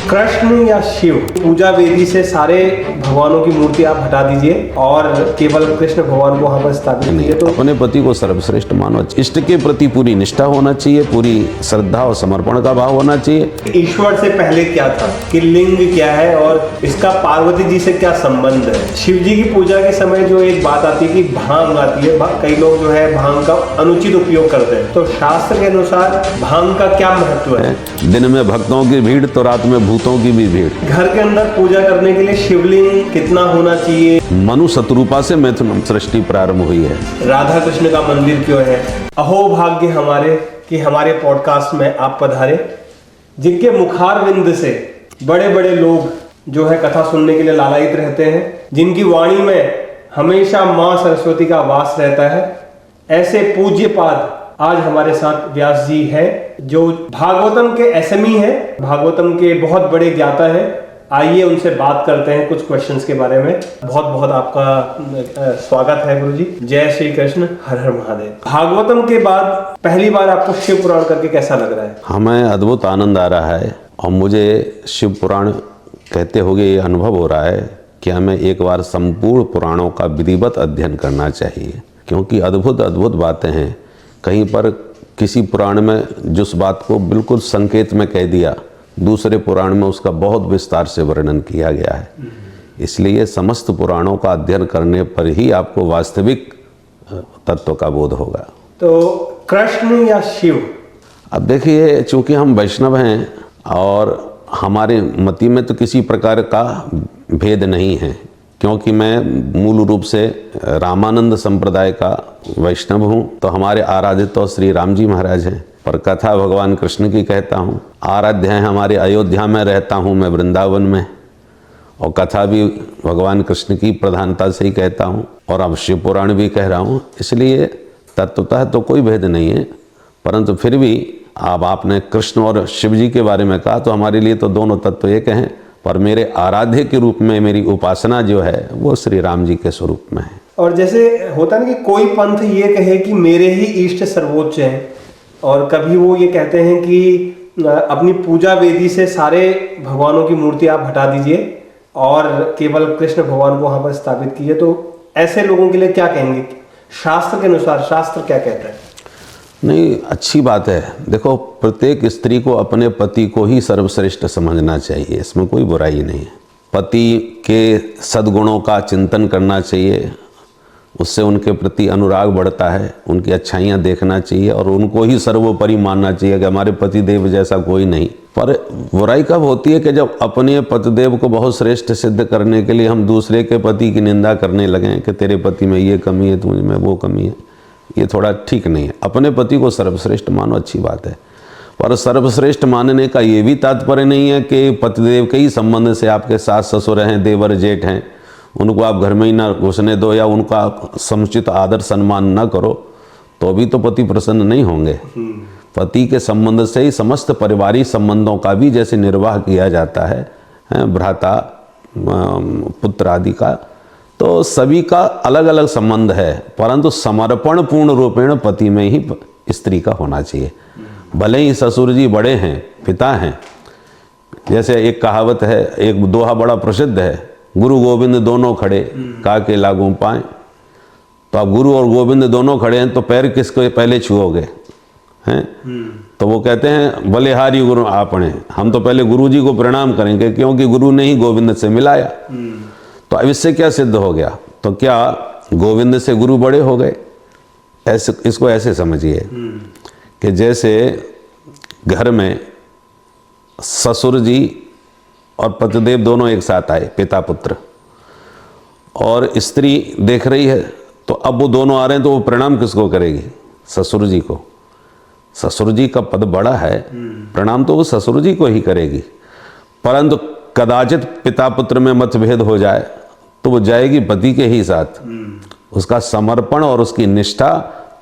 कृष्ण या शिव, पूजा वेदी से सारे भगवानों की मूर्ति आप हटा दीजिए और केवल कृष्ण भगवान को वहां पर स्थापित कीजिए। तो अपने पति को सर्वश्रेष्ठ मानो, इष्ट के प्रति पूरी निष्ठा होना चाहिए, पूरी श्रद्धा और समर्पण का भाव होना चाहिए। ईश्वर से पहले क्या था, कि लिंग क्या है और इसका पार्वती जी से क्या संबंध है। शिव जी की पूजा के समय जो एक बात आती है कि भांग आती है, कई लोग जो है भांग का अनुचित उपयोग करते हैं, तो शास्त्र के अनुसार भांग का क्या महत्व है? दिन में भक्तों की भीड़ तो रात में भूतों की भी भीड़। घर के अंदर पूजा करने के लिए शिवलिंग कितना होना चाहिए? मनु शत्रुपा से मैथुन सृष्टि प्रारंभ हुई है। राधा कृष्ण का मंदिर क्यों है? अहो भाग्य हमारे कि हमारे पॉडकास्ट में आप पधारे, जिनके मुखार विंद से बड़े बड़े लोग जो है कथा सुनने के लिए लालायित रहते हैं, जिनकी वाणी में हमेशा माँ सरस्वती का वास रहता है। ऐसे पूज्य पाद आज हमारे साथ व्यास जी है, जो भागवतम के एसएमई है, भागवतम के बहुत बड़े ज्ञाता है। आइए उनसे बात करते हैं कुछ क्वेश्चंस के बारे में। बहुत बहुत आपका स्वागत है गुरु जी। जय श्री कृष्ण, हर हर महादेव। भागवतम के बाद पहली बार आपको शिव पुराण करके कैसा लग रहा है? हमें अद्भुत आनंद आ रहा है और मुझे शिव पुराण कहते हुए ये अनुभव हो रहा है कि हमें एक बार संपूर्ण पुराणों का विधिवत अध्ययन करना चाहिए, क्योंकि अद्भुत अद्भुत बातें हैं। कहीं पर किसी पुराण में जिस बात को बिल्कुल संकेत में कह दिया, दूसरे पुराण में उसका बहुत विस्तार से वर्णन किया गया है। इसलिए समस्त पुराणों का अध्ययन करने पर ही आपको वास्तविक तत्व का बोध होगा। तो कृष्ण या शिव? अब देखिए, चूंकि हम वैष्णव हैं और हमारे मति में तो किसी प्रकार का भेद नहीं है, क्योंकि मैं मूल रूप से रामानंद संप्रदाय का वैष्णव हूँ। तो हमारे आराध्य तो श्री राम जी महाराज हैं, पर कथा भगवान कृष्ण की कहता हूँ। आराध्य हैं हमारे अयोध्या में, रहता हूँ मैं वृंदावन में, और कथा भी भगवान कृष्ण की प्रधानता से ही कहता हूँ, और अब शिव पुराण भी कह रहा हूँ। इसलिए तत्वतः तो कोई भेद नहीं है, परंतु फिर भी अब आपने कृष्ण और शिव जी के बारे में कहा, तो हमारे लिए तो दोनों तत्व एक हैं, पर मेरे आराध्य के रूप में मेरी उपासना जो है वो श्री राम जी के स्वरूप में है। और जैसे होता है ना कि कोई पंथ ये कहे कि मेरे ही इष्ट सर्वोच्च हैं, और कभी वो ये कहते हैं कि अपनी पूजा वेदी से सारे भगवानों की मूर्ति आप हटा दीजिए और केवल कृष्ण भगवान को वहां पर स्थापित कीजिए। तो ऐसे लोगों के लिए क्या कहेंगे? शास्त्र के अनुसार शास्त्र क्या कहता है? नहीं, अच्छी बात है। देखो, प्रत्येक स्त्री को अपने पति को ही सर्वश्रेष्ठ समझना चाहिए, इसमें कोई बुराई नहीं है। पति के सद्गुणों का चिंतन करना चाहिए, उससे उनके प्रति अनुराग बढ़ता है, उनकी अच्छाइयाँ देखना चाहिए और उनको ही सर्वोपरि मानना चाहिए कि हमारे पतिदेव जैसा कोई नहीं। पर बुराई कब होती है कि जब अपने पतिदेव को बहुत श्रेष्ठ सिद्ध करने के लिए हम दूसरे के पति की निंदा करने लगें कि तेरे पति में ये कमी है, तुझ में वो कमी है। ये थोड़ा ठीक नहीं है। अपने पति को सर्वश्रेष्ठ मानो, अच्छी बात है, पर सर्वश्रेष्ठ मानने का ये भी तात्पर्य नहीं है कि पतिदेव के ही संबंध से आपके सास ससुर हैं, देवर जेठ हैं, उनको आप घर में ही ना घुसने दो या उनका समुचित आदर सम्मान ना करो, तो भी तो पति प्रसन्न नहीं होंगे। पति के संबंध से ही समस्त पारिवारिक संबंधों का भी जैसे निर्वाह किया जाता है, भ्राता पुत्र आदि का, तो सभी का अलग अलग संबंध है, परंतु समर्पण पूर्ण रूपेण पति में ही स्त्री का होना चाहिए। भले ही ससुर जी बड़े हैं, पिता हैं। जैसे एक कहावत है, एक दोहा बड़ा प्रसिद्ध है, गुरु गोविंद दोनों खड़े काके लागू पाए। तो अब गुरु और गोविंद दोनों खड़े हैं, तो पैर किसको पहले छुओगे? हैं? तो वो कहते हैं बलिहारी गुरु आपने, हम तो पहले गुरु जी को प्रणाम करेंगे, क्योंकि गुरु ने ही गोविंद से मिलाया। तो अब इससे क्या सिद्ध हो गया? तो क्या गोविंद से गुरु बड़े हो गए? ऐसे इसको ऐसे समझिए कि जैसे घर में ससुर जी और पतिदेव दोनों एक साथ आए, पिता पुत्र, और स्त्री देख रही है, तो अब वो दोनों आ रहे हैं, तो वो प्रणाम किसको करेगी? ससुर जी को। ससुर जी का पद बड़ा है, प्रणाम तो वो ससुर जी को ही करेगी। परंतु कदाचित पिता पुत्र में मतभेद हो जाए तो वो जाएगी पति के ही साथ। उसका समर्पण और उसकी निष्ठा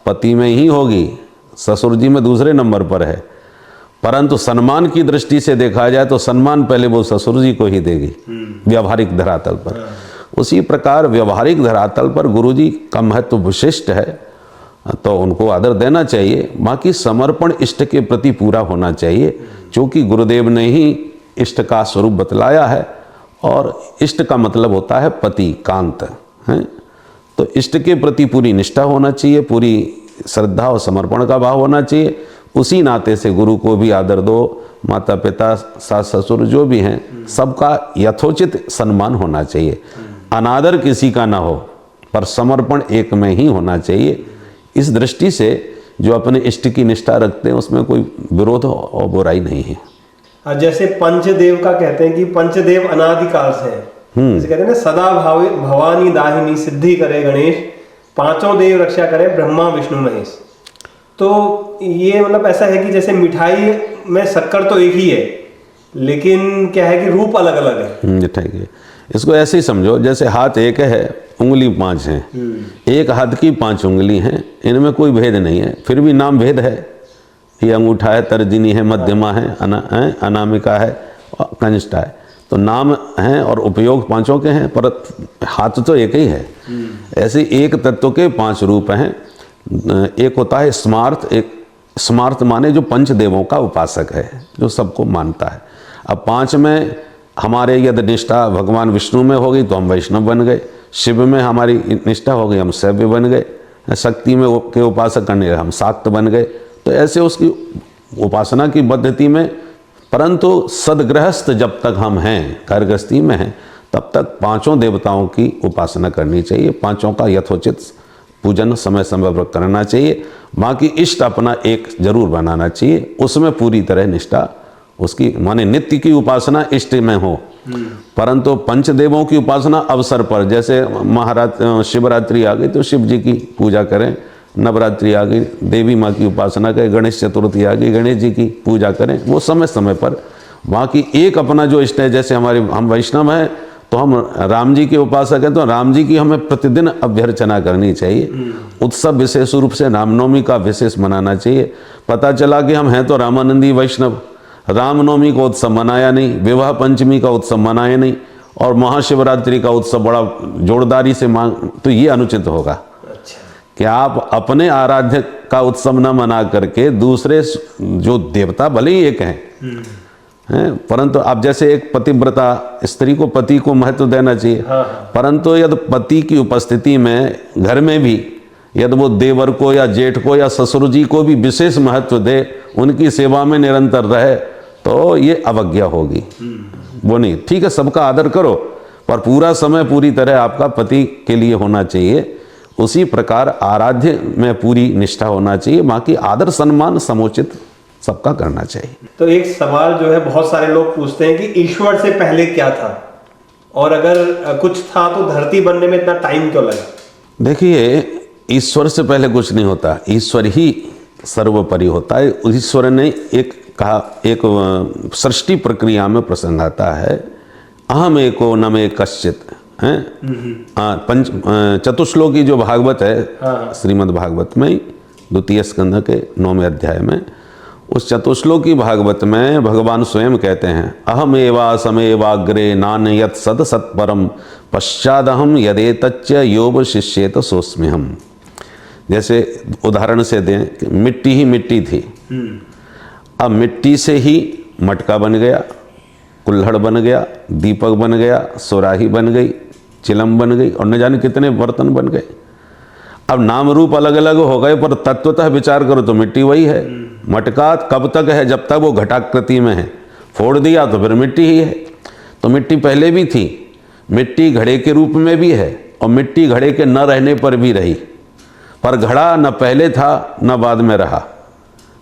पति में ही होगी, ससुर जी में दूसरे नंबर पर है। परंतु सम्मान की दृष्टि से देखा जाए तो सम्मान पहले वो ससुर जी को ही देगी व्यवहारिक धरातल पर। उसी प्रकार व्यवहारिक धरातल पर गुरु जी का महत्व विशिष्ट है, तो उनको आदर देना चाहिए। बाकी समर्पण इष्ट के प्रति पूरा होना चाहिए, क्योंकि गुरुदेव ने ही इष्ट का स्वरूप बतलाया है। और इष्ट का मतलब होता है पति, कांत है। तो इष्ट के प्रति पूरी निष्ठा होना चाहिए, पूरी श्रद्धा और समर्पण का भाव होना चाहिए। उसी नाते से गुरु को भी आदर दो, माता पिता सास ससुर जो भी हैं सबका यथोचित सम्मान होना चाहिए। अनादर किसी का ना हो, पर समर्पण एक में ही होना चाहिए। इस दृष्टि से जो अपने इष्ट की निष्ठा रखते हैं उसमें कोई विरोध और बुराई नहीं है। और जैसे पंचदेव का कहते हैं कि पंचदेव अनादिकाल से हैं, जैसे कहते हैं ना, सदा भवानी दाहिनी सिद्धि करे गणेश, पांचों देव रक्षा करे ब्रह्मा विष्णु महेश। तो ये मतलब ऐसा है कि जैसे मिठाई में शक्कर तो एक ही है, लेकिन क्या है कि रूप अलग अलग है। मिठाई के इसको ऐसे ही समझो, जैसे हाथ एक है, उंगली 5 हैं, एक हाथ की 5 उंगली हैं, इनमें कोई भेद नहीं है, फिर भी नाम भेद है। ये अंगूठा है, तर्जनी है, मध्यमा है, अनामिका है, कनिष्ठा है। तो नाम हैं और उपयोग पांचों के हैं, पर हाथ तो एक ही है। ऐसे एक तत्व के 5 रूप हैं। एक होता है स्मार्थ, एक स्मार्थ माने जो पंचदेवों का उपासक है, जो सबको मानता है। अब 5 में हमारे यदि निष्ठा भगवान विष्णु में होगी तो हम वैष्णव बन गए, शिव में हमारी निष्ठा हो गई हम शैव बन गए, शक्ति में के उपासक करने हम शाक्त बन गए। तो ऐसे उसकी उपासना की पद्धति में, परंतु सदगृहस्थ जब तक हम हैं, कार्यगृहस्थी में हैं, तब तक 5 देवताओं की उपासना करनी चाहिए, 5 का यथोचित पूजन समय समय पर करना चाहिए। बाकी इष्ट अपना एक जरूर बनाना चाहिए, उसमें पूरी तरह निष्ठा उसकी, माने नित्य की उपासना इष्ट में हो। परंतु पंचदेवों की उपासना अवसर पर, जैसे शिवरात्रि आ गई तो शिव जी की पूजा करें, नवरात्रि आ गई देवी माँ की उपासना करें, गणेश चतुर्थी आ गई गणेश जी की पूजा करें, वो समय समय पर। बाकी एक अपना जो इष्ट है, जैसे हम वैष्णव हैं तो हम राम जी के उपासक हैं, तो राम जी की हमें प्रतिदिन अभ्यर्चना करनी चाहिए। उत्सव विशेष रूप से रामनवमी का विशेष मनाना चाहिए। पता चला कि हम हैं तो रामानंदी वैष्णव, रामनवमी का उत्सव मनाया नहीं, विवाह पंचमी का उत्सव मनाया नहीं, और महाशिवरात्रि का उत्सव बड़ा जोरदारी से मांग, तो ये अनुचित होगा। अच्छा। कि आप अपने आराध्य का उत्सव न मना करके दूसरे जो देवता भले ही एक हैं, परंतु आप जैसे एक पतिव्रता स्त्री को पति को महत्व देना चाहिए। परंतु यदि पति की उपस्थिति में घर में भी यदि वो देवर को या जेठ को या ससुर जी को भी विशेष महत्व दे, उनकी सेवा में निरंतर रहे, तो ये अवज्ञा होगी। वो नहीं, ठीक है सबका आदर करो, पर पूरा समय पूरी तरह आपका पति के लिए होना चाहिए। उसी प्रकार आराध्य में पूरी निष्ठा होना चाहिए, बाकी आदर सम्मान समुचित सबका करना चाहिए। तो एक सवाल जो है बहुत सारे लोग पूछते हैं कि ईश्वर से पहले क्या था, और अगर कुछ था तो धरती बनने में इतना टाइम क्यों लगा? देखिए, ईश्वर से पहले कुछ नहीं होता, ईश्वर ही सर्वोपरि होता है। ईश्वर ने एक कहा, एक सृष्टि प्रक्रिया में प्रसंग आता है, अहम एको न मे कश्चित है। चतुश्लोकी जो भागवत है, श्रीमद् भागवत में 2 स्कंध के 9वें अध्याय में, उस चतुश्लोकी भागवत में भगवान स्वयं कहते हैं, अहम एवा समेवाग्रे नान्यत सत सत्परम पश्चादहम यदेतच्च योब शिष्येत सोस्म्यहम्। जैसे उदाहरण से दें कि मिट्टी ही मिट्टी थी, अब मिट्टी से ही मटका बन गया, कुल्हड़ बन गया, दीपक बन गया, सुराही बन गई, चिलम बन गई, और न जाने कितने बर्तन बन गए। अब नाम रूप अलग अलग हो गए, पर तत्वतः विचार करो तो मिट्टी वही है। मटका कब तक है? जब तक वो घटाकृति में है, फोड़ दिया तो फिर मिट्टी ही है। तो मिट्टी पहले भी थी, मिट्टी घड़े के रूप में भी है, और मिट्टी घड़े के न रहने पर भी रही। पर घड़ा न पहले था न बाद में रहा,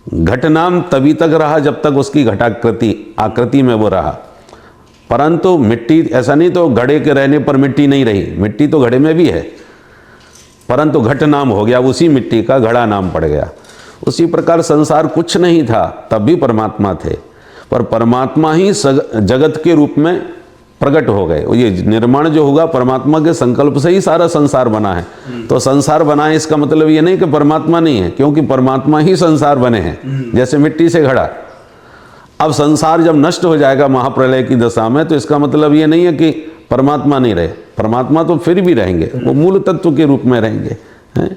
घट नाम तभी तक रहा जब तक उसकी घटाकृति आकृति में वो रहा। परंतु मिट्टी ऐसा नहीं तो घड़े के रहने पर मिट्टी नहीं रही, मिट्टी तो घड़े में भी है, परंतु घट नाम हो गया, उसी मिट्टी का घड़ा नाम पड़ गया। उसी प्रकार संसार कुछ नहीं था तब भी परमात्मा थे, पर परमात्मा ही जगत के रूप में प्रकट हो गए। ये निर्माण जो होगा परमात्मा के संकल्प से ही सारा संसार बना है। तो संसार बना है इसका मतलब ये नहीं कि परमात्मा नहीं है, क्योंकि परमात्मा ही संसार बने हैं, जैसे मिट्टी से घड़ा। अब संसार जब नष्ट हो जाएगा महाप्रलय की दशा में, तो इसका मतलब ये नहीं है कि परमात्मा नहीं रहे, परमात्मा तो फिर भी रहेंगे, वो मूल तत्व के रूप में रहेंगे, हैं?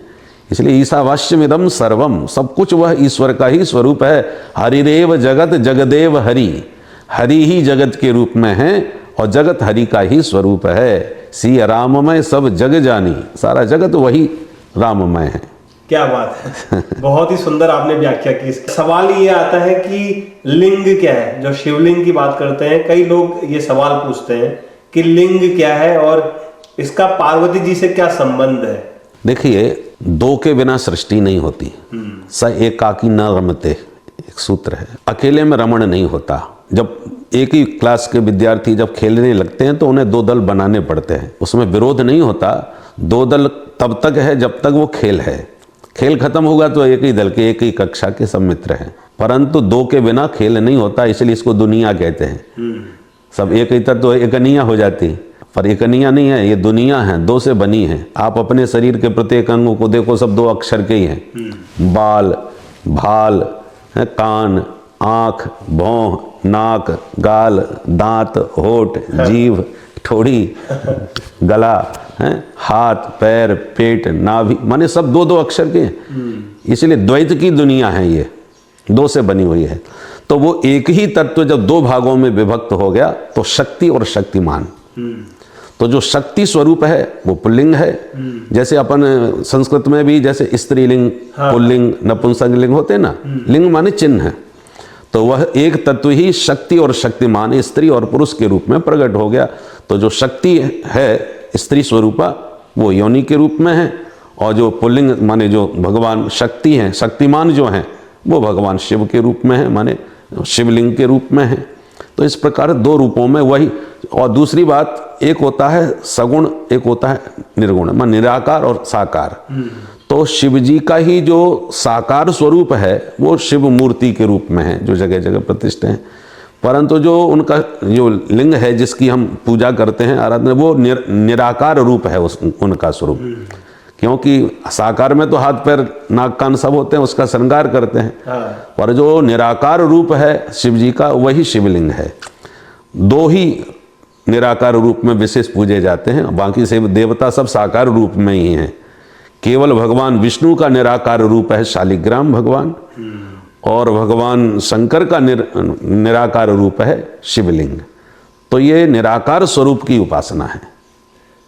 इसलिए ईशावास्यमिदं सर्वम, सब कुछ वह ईश्वर का ही स्वरूप है। हरिरेव जगत जगदेव हरि, हरि ही जगत के रूप में है और जगत हरि का ही स्वरूप है। सी राममय सब जग जानी, सारा जगत वही राममय है। क्या बात है, बहुत ही सुंदर आपने व्याख्या की। सवाल ये आता है कि लिंग क्या है, जो शिवलिंग की बात करते हैं, कई लोग ये सवाल पूछते हैं कि लिंग क्या है और इसका पार्वती जी से क्या संबंध है। देखिए, दो के बिना सृष्टि नहीं होती। स एकाकी न रमते, एक सूत्र है, अकेले में रमण नहीं होता। जब एक ही क्लास के विद्यार्थी जब खेलने लगते हैं तो उन्हें दो दल बनाने पड़ते हैं, उसमें विरोध नहीं होता। दो दल तब तक है जब तक वो खेल है, खेल खत्म होगा तो एक ही दल के, एक ही कक्षा के सब मित्र हैं, परंतु दो के बिना खेल नहीं होता, इसलिए इसको दुनिया कहते हैं। सब एक ही तत्व तो एकनिया हो जाती, पर एकनिया नहीं है, ये दुनिया है, दो से बनी है। आप अपने शरीर के प्रत्येक अंगों को देखो, सब दो अक्षर के ही हैं। बाल, भाल, कान, आँख, भौं, नाक, गाल, दांत, होठ, जीभ, ठोड़ी, गला, हाथ, पैर, पेट, नाभि, माने सब दो दो अक्षर के हैं। इसलिए द्वैत की दुनिया है, ये दो से बनी हुई है। तो वो एक ही तत्व जब दो भागों में विभक्त हो गया तो शक्ति और शक्तिमान। तो जो शक्ति स्वरूप है वो पुल्लिंग है। जैसे अपन संस्कृत में भी जैसे स्त्रीलिंग, पुल्लिंग, नपुंसकलिंग होते हैं ना, लिंग माने चिन्ह है। तो वह एक तत्व ही शक्ति और शक्तिमान, स्त्री और पुरुष के रूप में प्रकट हो गया। तो जो शक्ति है स्त्री स्वरूपा, वो योनि के रूप में है, और जो पुल्लिंग माने जो भगवान शक्ति हैं, शक्तिमान जो हैं, वो भगवान शिव के रूप में है, माने शिवलिंग के रूप में है। तो इस प्रकार दो रूपों में वही। और दूसरी बात, एक होता है सगुण, एक होता है निर्गुण, मान निराकार और साकार। तो शिव जी का ही जो साकार स्वरूप है वो शिव मूर्ति के रूप में है, जो जगह जगह प्रतिष्ठित हैं। परंतु जो उनका जो लिंग है जिसकी हम पूजा करते हैं, आराधना, वो निराकार रूप है उनका स्वरूप। क्योंकि साकार में तो हाथ पैर नाक कान सब होते हैं, उसका श्रृंगार करते हैं। पर जो निराकार रूप है शिव जी का, वही शिवलिंग है। दो ही निराकार रूप में विशेष पूजे जाते हैं, बाकी से देवता सब साकार रूप में ही हैं। केवल भगवान विष्णु का निराकार रूप है शालिग्राम भगवान, और भगवान शंकर का निराकार रूप है शिवलिंग। तो ये निराकार स्वरूप की उपासना है।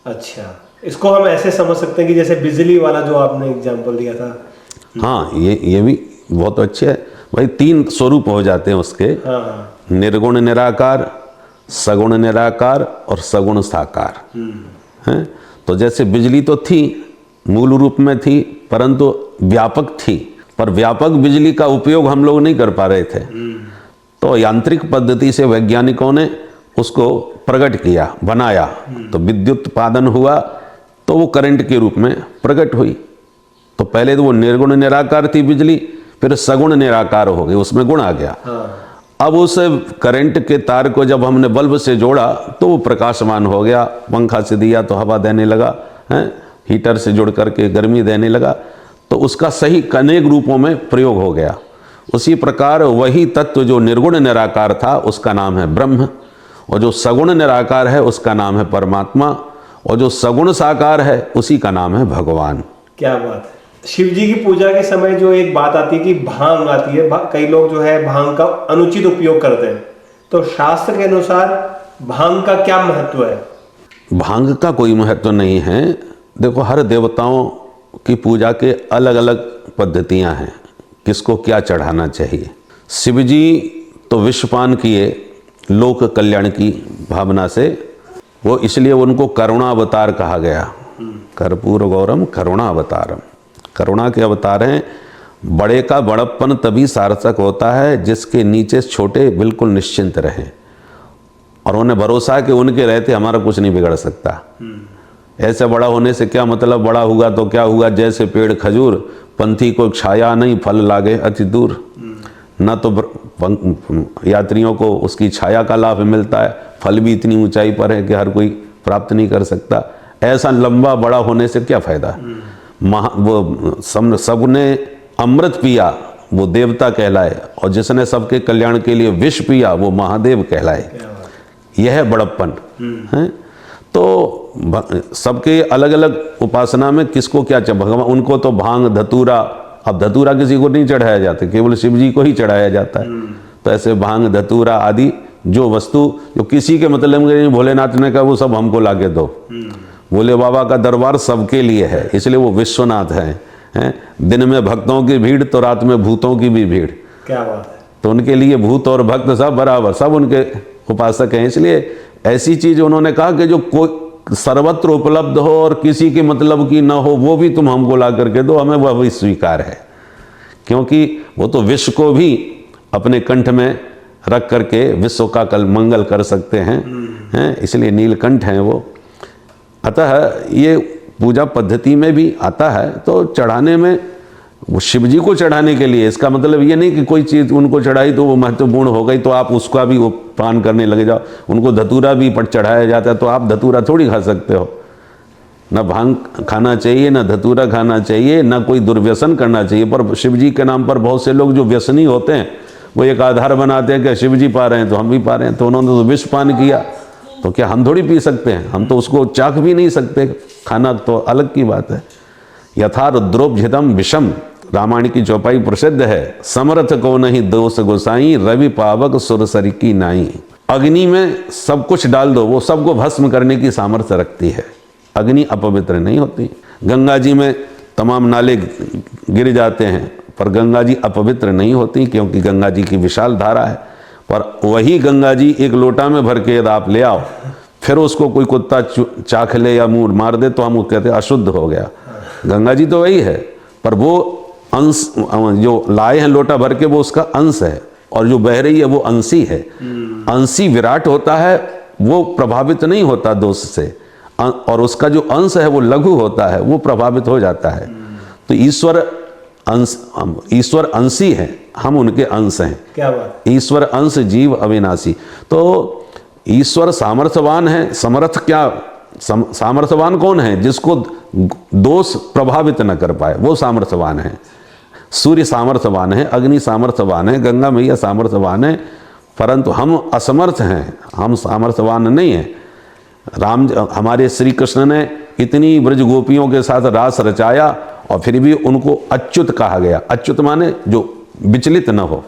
अच्छा, इसको हम ऐसे समझ सकते हैं कि जैसे बिजली वाला जो आपने एग्जांपल दिया था। हाँ, ये भी बहुत अच्छे है भाई। तीन स्वरूप हो जाते हैं उसके, निर्गुण निराकार, सगुण निराकार और सगुण साकार हैं। तो जैसे बिजली तो थी, मूल रूप में थी, परंतु व्यापक थी, पर व्यापक बिजली का उपयोग हम लोग नहीं कर पा रहे थे। तो यांत्रिक पद्धति से वैज्ञानिकों ने उसको प्रकट किया, बनाया, तो विद्युत उत्पादन हुआ, तो वो करंट के रूप में प्रकट हुई। तो पहले तो वो निर्गुण निराकार थी बिजली, फिर सगुण निराकार हो गई, उसमें गुण आ गया। अब उस करंट के तार को जब हमने बल्ब से जोड़ा तो वो प्रकाशमान हो गया, पंखा से दिया तो हवा देने लगा, हीटर से जुड़ करके गर्मी देने लगा, तो उसका सही अनेक रूपों में प्रयोग हो गया। उसी प्रकार वही तत्व जो निर्गुण निराकार था उसका नाम है ब्रह्म, और जो सगुण निराकार है उसका नाम है परमात्मा, और जो सगुण साकार है उसी का नाम है भगवान। क्या बात है। शिव जी की पूजा के समय जो एक बात आती है कि भांग आती है, कई लोग जो है भांग का अनुचित उपयोग करते हैं, तो शास्त्र के अनुसार भांग का क्या महत्व है? भांग का कोई महत्व नहीं है। देखो, हर देवताओं की पूजा के अलग अलग पद्धतियां हैं, किसको क्या चढ़ाना चाहिए। शिव जी तो विश्वपान किए लोक कल्याण की भावना से, वो इसलिए उनको करुणावतार कहा गया। कर्पूर गौरम करुणावतारम, करुणा के अवतार हैं। बड़े का बड़प्पन तभी सार्थक होता है जिसके नीचे छोटे बिल्कुल निश्चिंत रहें, और उन्हें भरोसा है कि उनके रहते हमारा कुछ नहीं बिगड़ सकता। ऐसे बड़ा होने से क्या मतलब, बड़ा हुआ तो क्या हुआ, जैसे पेड़ खजूर, पंथी को छाया नहीं फल लागे अति दूर। न तो यात्रियों को उसकी छाया का लाभ मिलता है, फल भी इतनी ऊंचाई पर है कि हर कोई प्राप्त नहीं कर सकता। ऐसा लंबा बड़ा होने से क्या फायदा। वो सबने अमृत पिया वो देवता कहलाए, और जिसने सबके कल्याण के लिए विष पिया वो महादेव कहलाए। यह है बड़प्पन है। तो सबके अलग अलग उपासना में किसको क्या चाहिए। भगवान उनको तो भांग धतूरा, अब धतूरा किसी को नहीं चढ़ाया जाता, केवल शिव जी को ही चढ़ाया जाता है। तो ऐसे भांग धतूरा आदि जो वस्तु जो किसी के मतलब के नहीं, भोलेनाथ ने कहा वो सब हमको लाके दो। भोले बाबा का दरबार सबके लिए है, इसलिए वो विश्वनाथ हैं। दिन में भक्तों की भीड़ तो रात में भूतों की भी भीड़। क्या बात है। तो उनके लिए भूत और भक्त सब बराबर, सब उनके उपासक हैं। इसलिए ऐसी चीज उन्होंने कहा कि जो कोई सर्वत्र उपलब्ध हो और किसी के मतलब की ना हो, वो भी तुम हमको ला करके दो, हमें वह भी स्वीकार है। क्योंकि वो तो विश्व को भी अपने कंठ में रख करके विश्व का कल मंगल कर सकते हैं, इसलिए नीलकंठ हैं वो। अतः ये पूजा पद्धति में भी आता है। तो चढ़ाने में वो शिव जी को चढ़ाने के लिए, इसका मतलब ये नहीं कि कोई चीज़ उनको चढ़ाई तो वो महत्वपूर्ण हो गई तो आप उसका भी पान करने लगे जाओ। उनको धतूरा भी पर चढ़ाया जाता है तो आप धतूरा थोड़ी खा सकते हो। ना भांग खाना चाहिए, ना धतूरा खाना चाहिए, ना कोई दुर्व्यसन करना चाहिए। पर शिव जी के नाम पर बहुत से लोग जो व्यसनी होते हैं वो एक आधार बनाते हैं कि शिव जी पा रहे हैं तो हम भी पा रहे हैं। तो उन्होंने तो विष पान किया, तो क्या हम थोड़ी पी सकते हैं? हम तो उसको चाख भी नहीं सकते, खाना तो अलग की बात है। यथा रुद्रोपजितम विषम, रामायण की चौपाई प्रसिद्ध है। समर्थ को नहीं दोष गोसाई, रवि पावक सुरसर की नाई। अग्नि में सब कुछ डाल दो, वो सबको भस्म करने की सामर्थ्य रखती है। अग्नि अपवित्र नहीं होती। गंगा जी में तमाम नाले गिर जाते हैं पर गंगा जी अपवित्र नहीं होती, क्योंकि गंगा जी की विशाल धारा है। पर वही गंगा जी एक लोटा में भर के यदि आप ले आओ, फिर उसको कोई कुत्ता चाख ले या मुंह मार दे तो हम कहते हैं अशुद्ध हो गया। गंगा जी तो वही है, पर वो अंश जो लाए हैं लोटा भर के वो उसका अंश है, और जो बह रही है वो अंशी है। अंशी विराट होता है, वो प्रभावित नहीं होता दोष से, और उसका जो अंश है वो लघु होता है, वो प्रभावित हो जाता है। तो ईश्वर अंशी है, हम उनके अंश हैं। क्या बात। ईश्वर अंश जीव अविनाशी। तो ईश्वर सामर्थ्यवान है। समर्थ क्या, सामर्थ्यवान कौन है? जिसको दोष प्रभावित न कर पाए, वो सामर्थ्यवान है। सूर्य सामर्थ्यवान है, अग्नि सामर्थ्यवान है, गंगा मैया सामर्थ्यवान है, परंतु हम असमर्थ हैं, हम सामर्थ्यवान नहीं हैं। हमारे श्री कृष्ण ने इतनी ब्रज गोपियों के साथ रास रचाया और फिर भी उनको अच्युत कहा गया। अच्युत माने जो विचलित न हो,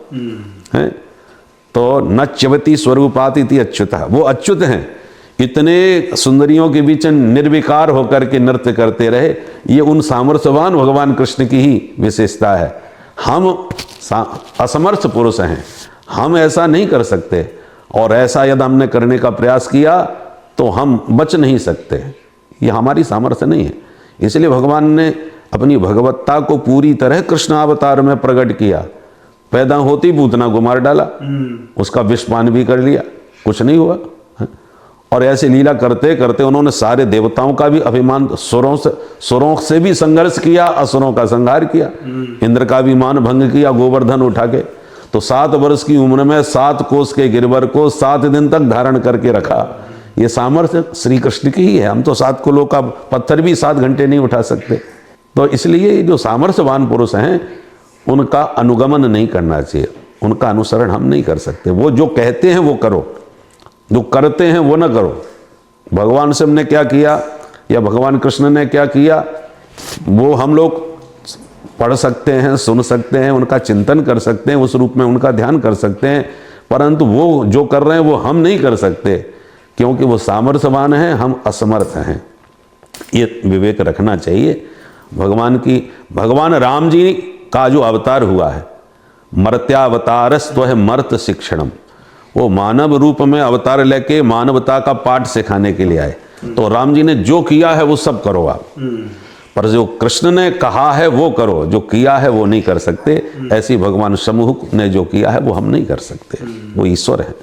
है। तो न च्यवती स्वरूपाति अच्युत, वो अच्युत हैं। इतने सुंदरियों के बीच निर्विकार होकर के नृत्य करते रहे, ये उन सामर्थ्यवान भगवान कृष्ण की ही विशेषता है। हम असमर्थ पुरुष हैं, हम ऐसा नहीं कर सकते, और ऐसा यदि हमने करने का प्रयास किया तो हम बच नहीं सकते। ये हमारी सामर्थ्य नहीं है। इसलिए भगवान ने अपनी भगवत्ता को पूरी तरह कृष्ण अवतार में प्रकट किया। पैदा होती पूतना को मार डाला, उसका विषपान भी कर लिया, कुछ नहीं हुआ। और ऐसे लीला करते करते उन्होंने सारे देवताओं का भी अभिमान, सुरों से भी संघर्ष किया, असुरों का संहार किया, इंद्र का भी मान भंग किया गोवर्धन उठा के। तो 7 वर्ष की उम्र में 7 कोस के गिरवर को 7 दिन तक धारण करके रखा। ये सामर्थ्य श्री कृष्ण की ही है। हम तो 7 कुलों का पत्थर भी 7 घंटे नहीं उठा सकते। तो इसलिए जो सामर्थ्यवान पुरुष हैं उनका अनुगमन नहीं करना चाहिए, उनका अनुसरण हम नहीं कर सकते। वो जो कहते हैं वो करो, जो करते हैं वो ना करो। भगवान शिव ने क्या किया या भगवान कृष्ण ने क्या किया, वो हम लोग पढ़ सकते हैं, सुन सकते हैं, उनका चिंतन कर सकते हैं, उस रूप में उनका ध्यान कर सकते हैं, परंतु वो जो कर रहे हैं वो हम नहीं कर सकते, क्योंकि वो सामर्थ्यवान हैं, हम असमर्थ हैं। ये विवेक रखना चाहिए। भगवान राम जी का जो अवतार हुआ है, मर्त्यावतारस्त्व है मर्त शिक्षणम, वो मानव रूप में अवतार लेके मानवता का पाठ सिखाने के लिए आए। तो राम जी ने जो किया है वो सब करो आप, पर जो कृष्ण ने कहा है वो करो, जो किया है वो नहीं कर सकते। ऐसी भगवान समूह ने जो किया है वो हम नहीं कर सकते, वो ईश्वर है।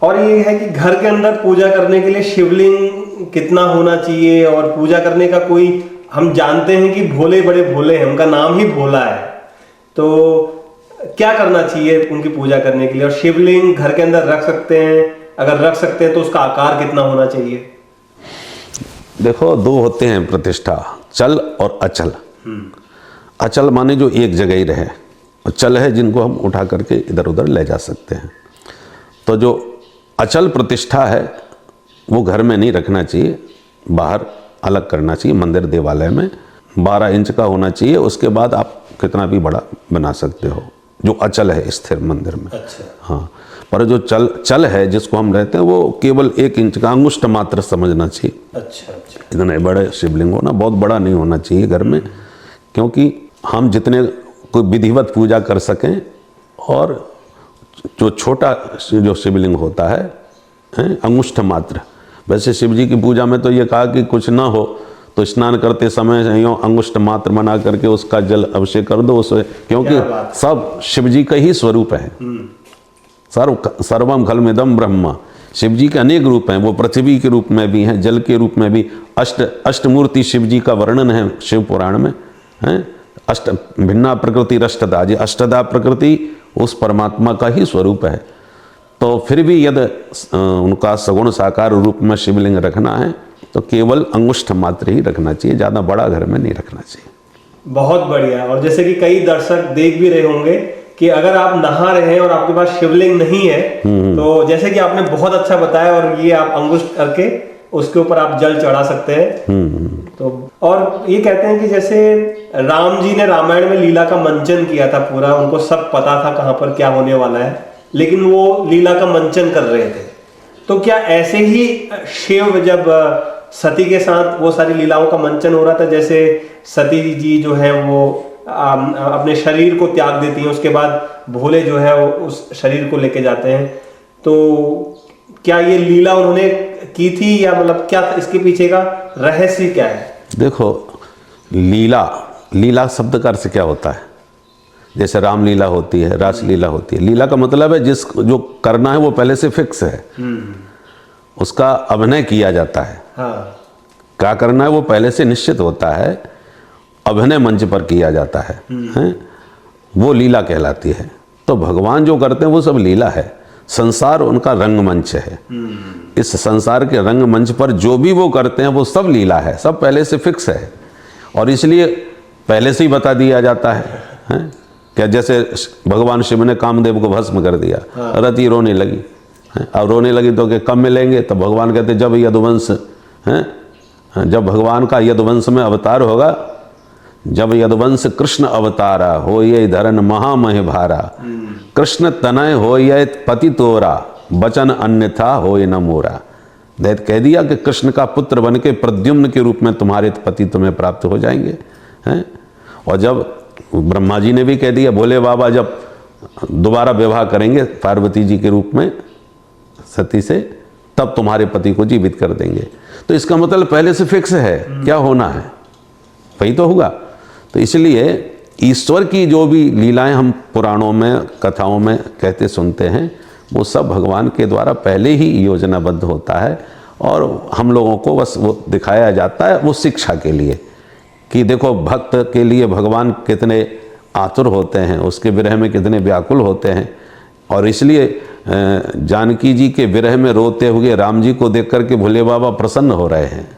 और ये है कि घर के अंदर पूजा करने के लिए शिवलिंग कितना होना चाहिए, और पूजा करने का कोई, हम जानते हैं कि भोले बड़े भोले हैं, उनका नाम ही भोला है, तो क्या करना चाहिए उनकी पूजा करने के लिए? और शिवलिंग घर के अंदर रख सकते हैं? अगर रख सकते हैं तो उसका आकार कितना होना चाहिए? देखो, 2 होते हैं प्रतिष्ठा, चल और अचल। अचल माने जो एक जगह ही रहे, और चल है जिनको हम उठा करके इधर उधर ले जा सकते हैं। तो जो अचल प्रतिष्ठा है वो घर में नहीं रखना चाहिए, बाहर अलग करना चाहिए। मंदिर देवालय में 12 इंच का होना चाहिए, उसके बाद आप कितना भी बड़ा बना सकते हो, जो अचल है स्थिर मंदिर में। अच्छा। हाँ, पर जो चल है जिसको हम रहते हैं वो केवल 1 इंच का, अंगुष्ठ मात्र समझना चाहिए। अच्छा अच्छा। इतने बड़े शिवलिंग होना, बहुत बड़ा नहीं होना चाहिए घर में, क्योंकि हम जितने कोई विधिवत पूजा कर सकें, और जो छोटा जो शिवलिंग होता है अंगुष्ठ मात्र। वैसे शिव जी की पूजा में तो ये कहा कि कुछ ना हो तो स्नान करते समय यूँ अंगुष्ठ मात्र बना करके उसका जल अभिषेक कर दो उसमें, क्योंकि सब शिव जी का ही स्वरूप है। सर्वम खलमिदम ब्रह्म, शिव जी के अनेक रूप हैं, वो पृथ्वी के रूप में भी हैं, जल के रूप में भी। अष्टमूर्ति शिव जी का वर्णन है शिव पुराण में, हैं। अष्ट भिन्ना प्रकृति अष्टदा, जी अष्टदा प्रकृति उस परमात्मा का ही स्वरूप है। तो फिर भी यदि उनका सगुण साकार रूप में शिवलिंग रखना है तो केवल अंगुष्ठ मात्र ही रखना चाहिए, ज़्यादा बड़ा घर में नहीं रखना चाहिए। बहुत बढ़िया। और जैसे कि कई दर्शक देख भी रहे होंगे कि अगर आप नहा रहे हैं और आपके पास शिवलिंग नहीं है, तो जैसे कि आपने बहुत अच्छा बताया, और ये आप अंगुष्ठ करके उसके ऊपर आप जल चढ़ा सकते हैं। तो और ये कहते हैं कि जैसे राम जी ने रामायण में लीला का मंचन किया था पूरा, उनको सब पता था कहाँ पर क्या होने वाला है, लेकिन वो लीला का मंचन कर रहे थे। तो क्या ऐसे ही शिव जब सती के साथ वो सारी लीलाओं का मंचन हो रहा था, जैसे सती जी जो है वो अपने शरीर को त्याग देती हैं, उसके बाद भोले जो है वो उस शरीर को लेके जाते हैं, तो क्या ये लीला उन्होंने की थी, या मतलब क्या इसके पीछे का रहस्य क्या है? देखो, लीला शब्द का अर्थ क्या होता है? जैसे रामलीला होती है, रासलीला होती है। लीला का मतलब है जो करना है वो पहले से फिक्स है, उसका अभिनय किया जाता है। हाँ। क्या करना है वो पहले से निश्चित होता है, अभिनय मंच पर किया जाता है, हैं? वो लीला कहलाती है। तो भगवान जो करते हैं वो सब लीला है, संसार उनका रंगमंच है। इस संसार के रंगमंच पर जो भी वो करते हैं वो सब लीला है, सब पहले से फिक्स है, और इसलिए पहले से ही बता दिया जाता है, हैं? क्या जैसे भगवान शिव ने कामदेव को भस्म कर दिया, रति रोने लगी, अब रोने लगी तो कि कब मिलेंगे? तो भगवान कहते जब यदुवंश हैं, जब भगवान का यदुवंश में अवतार होगा, जब यदुवंश कृष्ण अवतारा हो ये धरन महामह भारा, कृष्ण तनय हो ये पति तोरा, बचन अन्यथा हो न मोरा। दैत कह दिया कि कृष्ण का पुत्र बन के प्रद्युम्न के रूप में तुम्हारे पति तुम्हें प्राप्त हो जाएंगे, हैं? और जब ब्रह्मा जी ने भी कह दिया, भोले बाबा जब दोबारा विवाह करेंगे पार्वती जी के रूप में सती से, तब तुम्हारे पति को जीवित कर देंगे। तो इसका मतलब पहले से फिक्स है क्या होना है, वही तो होगा। तो इसलिए ईश्वर की जो भी लीलाएं हम पुराणों में, कथाओं में कहते सुनते हैं, वो सब भगवान के द्वारा पहले ही योजनाबद्ध होता है, और हम लोगों को बस वो दिखाया जाता है वो शिक्षा के लिए, कि देखो भक्त के लिए भगवान कितने आतुर होते हैं, उसके विरह में कितने व्याकुल होते हैं। और इसलिए जानकी जी के विरह में रोते हुए राम जी को देख करके भोले बाबा प्रसन्न हो रहे हैं,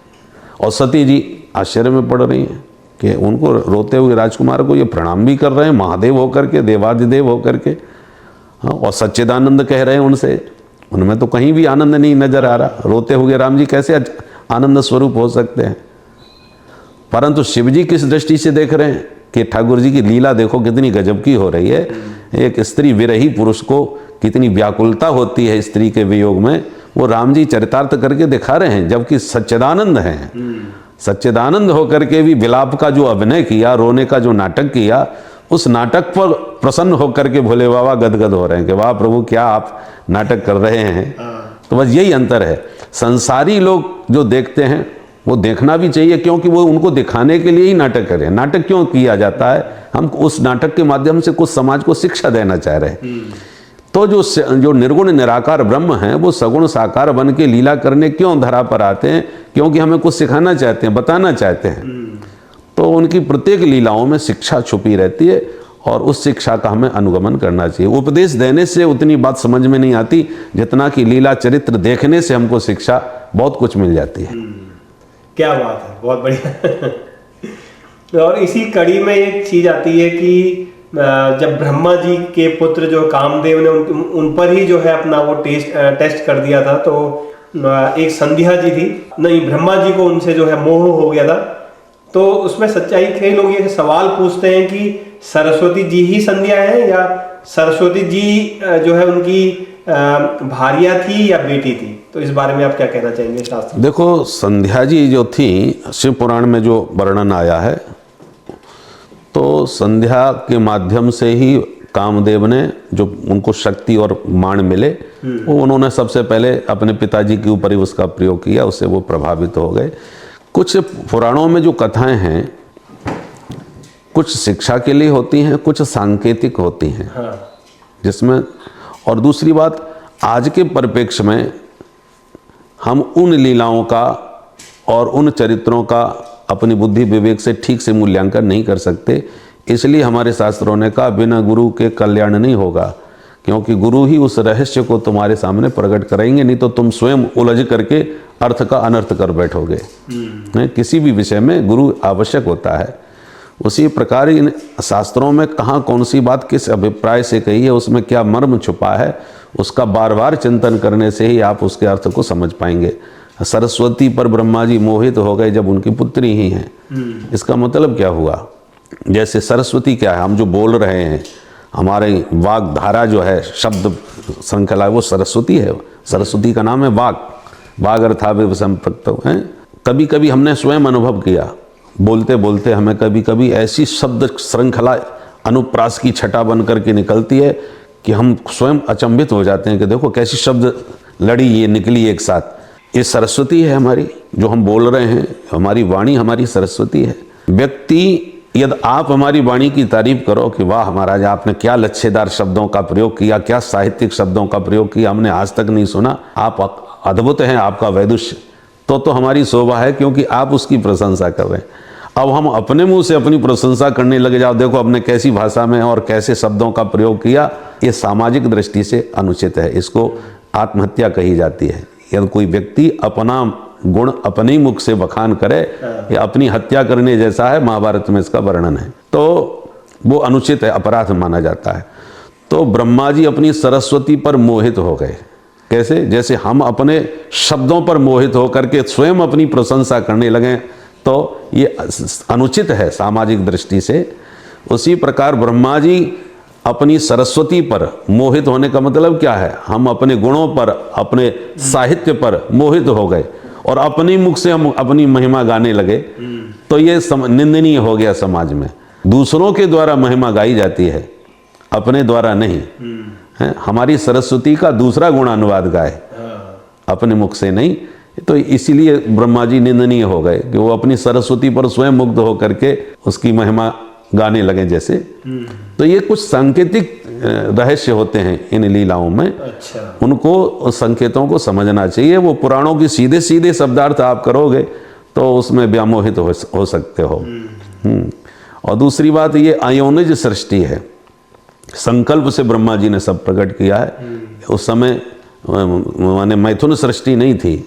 और सती जी आश्चर्य में पड़ रही हैं कि उनको रोते हुए राजकुमार को ये प्रणाम भी कर रहे हैं, महादेव होकर के, देवाधिदेव होकर के, हाँ, और सच्चिदानंद कह रहे हैं उनसे। उनमें तो कहीं भी आनंद नहीं नजर आ रहा, रोते हुए राम जी कैसे आनंद स्वरूप हो सकते हैं? परंतु शिव जी किस दृष्टि से देख रहे हैं कि ठाकुर जी की लीला देखो कितनी गजब की हो रही है। एक स्त्री विरही पुरुष को कितनी व्याकुलता होती है स्त्री के वियोग में, वो राम जी चरितार्थ करके दिखा रहे हैं, जबकि सच्चिदानंद हैं। सच्चिदानंद होकर के भी विलाप का जो अभिनय किया, रोने का जो नाटक किया, उस नाटक पर प्रसन्न होकर के भोले बाबा गदगद हो रहे हैं कि वाह प्रभु क्या आप नाटक कर रहे हैं। तो बस यही अंतर है। संसारी लोग जो देखते हैं वो देखना भी चाहिए, क्योंकि वो उनको दिखाने के लिए ही नाटक करें। नाटक क्यों किया जाता है? हम उस नाटक के माध्यम से कुछ समाज को शिक्षा देना चाह रहे हैं। तो जो निर्गुण निराकार ब्रह्म हैं वो सगुण साकार बन के लीला करने क्यों धरा पर आते हैं? क्योंकि हमें कुछ सिखाना चाहते हैं, बताना चाहते हैं। तो उनकी प्रत्येक लीलाओं में शिक्षा छुपी रहती है, और उस शिक्षा का हमें अनुगमन करना चाहिए। उपदेश देने से उतनी बात समझ में नहीं आती जितना कि लीला चरित्र देखने से हमको शिक्षा बहुत कुछ मिल जाती है। क्या बात है, बहुत बढ़िया। और इसी कड़ी में एक चीज आती है कि जब ब्रह्मा जी के पुत्र जो कामदेव ने उन पर ही जो है अपना वो टेस्ट कर दिया था, तो एक संध्या जी थी, नहीं ब्रह्मा जी को उनसे जो है मोह हो गया था। तो उसमें सच्चाई, कई लोग ये सवाल पूछते हैं कि सरस्वती जी ही संध्या है, या सरस्वती जी जो है उनकी भार्या थी या बेटी थी, तो इस बारे में आप क्या कहना चाहेंगे शास्त्र? देखो, संध्या जी जो थी, शिव पुराण में जो वर्णन आया है, तो संध्या के माध्यम से ही कामदेव ने जो उनको शक्ति और बाण मिले, वो उन्होंने सबसे पहले अपने पिताजी के ऊपर ही उसका प्रयोग किया, उससे वो प्रभावित हो गए। कुछ पुराणों में जो कथाएं हैं, कुछ शिक्षा के लिए होती हैं, कुछ सांकेतिक होती हैं। हाँ। जिसमें, और दूसरी बात, आज के परिप्रेक्ष्य में हम उन लीलाओं का और उन चरित्रों का अपनी बुद्धि विवेक से ठीक से मूल्यांकन नहीं कर सकते। इसलिए हमारे शास्त्रों ने कहा बिना गुरु के कल्याण नहीं होगा, क्योंकि गुरु ही उस रहस्य को तुम्हारे सामने प्रकट करेंगे, नहीं तो तुम स्वयं उलझ करके अर्थ का अनर्थ कर बैठोगे। किसी भी विषय में गुरु आवश्यक होता है। उसी प्रकार इन शास्त्रों में कहाँ कौन सी बात किस अभिप्राय से कही है, उसमें क्या मर्म छुपा है, उसका बार बार चिंतन करने से ही आप उसके अर्थ को समझ पाएंगे। सरस्वती पर ब्रह्मा जी मोहित हो गए जब उनकी पुत्री ही हैं। इसका मतलब क्या हुआ? जैसे सरस्वती क्या है, हम जो बोल रहे हैं, हमारे वाग धारा जो है, शब्द श्रृंखला, वो सरस्वती है। सरस्वती का नाम है वाग। वाग अर्थाविव संपृक्तौ है। कभी कभी हमने स्वयं अनुभव किया, बोलते बोलते हमें कभी कभी ऐसी शब्द श्रृंखला अनुप्रास की छटा बन करके निकलती है कि हम स्वयं अचंभित हो जाते हैं कि देखो कैसी शब्द लड़ी, ये निकली एक साथ। ये सरस्वती है हमारी, जो हम बोल रहे हैं, हमारी वाणी हमारी सरस्वती है। व्यक्ति, यदि आप हमारी वाणी की तारीफ करो कि वाह महाराज, आपने क्या लच्छेदार शब्दों का प्रयोग किया, क्या साहित्यिक शब्दों का प्रयोग किया, हमने आज तक नहीं सुना, आप अद्भुत हैं, आपका वैदुष्य, तो हमारी शोभा है, क्योंकि आप उसकी प्रशंसा कर रहे हैं। अब हम अपने मुंह से अपनी प्रशंसा करने लगे जाओ, देखो हमने कैसी भाषा में और कैसे शब्दों का प्रयोग किया, ये सामाजिक दृष्टि से अनुचित है। इसको आत्महत्या कही जाती है। यदि कोई व्यक्ति अपना गुण अपने ही मुख से बखान करे, ये अपनी हत्या करने जैसा है। महाभारत में इसका वर्णन है, तो वो अनुचित है, अपराध माना जाता है। तो ब्रह्मा जी अपनी सरस्वती पर मोहित हो गए। कैसे? जैसे हम अपने शब्दों पर मोहित होकर के स्वयं अपनी प्रशंसा करने लगे, तो ये अनुचित है सामाजिक दृष्टि से। उसी प्रकार ब्रह्मा जी अपनी सरस्वती पर मोहित होने का मतलब क्या है? हम अपने गुणों पर, अपने साहित्य पर मोहित हो गए और अपनी मुख से हम अपनी महिमा गाने लगे, तो ये निंदनीय हो गया समाज में। दूसरों के द्वारा महिमा गाई जाती है, अपने द्वारा नहीं है। हमारी सरस्वती का दूसरा गुणानुवाद गाए, अपने मुख से नहीं। तो इसीलिए ब्रह्मा जी निंदनीय हो गए कि वो अपनी सरस्वती पर स्वयं मुग्ध होकर के उसकी महिमा गाने लगे जैसे। तो ये कुछ सांकेतिक रहस्य होते हैं इन लीलाओं में। अच्छा। उनको, संकेतों को समझना चाहिए। वो पुराणों की सीधे सीधे शब्दार्थ आप करोगे तो उसमें व्यामोहित हो सकते हो। और दूसरी बात, ये अयोनिज सृष्टि है। संकल्प से ब्रह्मा जी ने सब प्रकट किया है। उस समय माने मैथुन सृष्टि नहीं थी,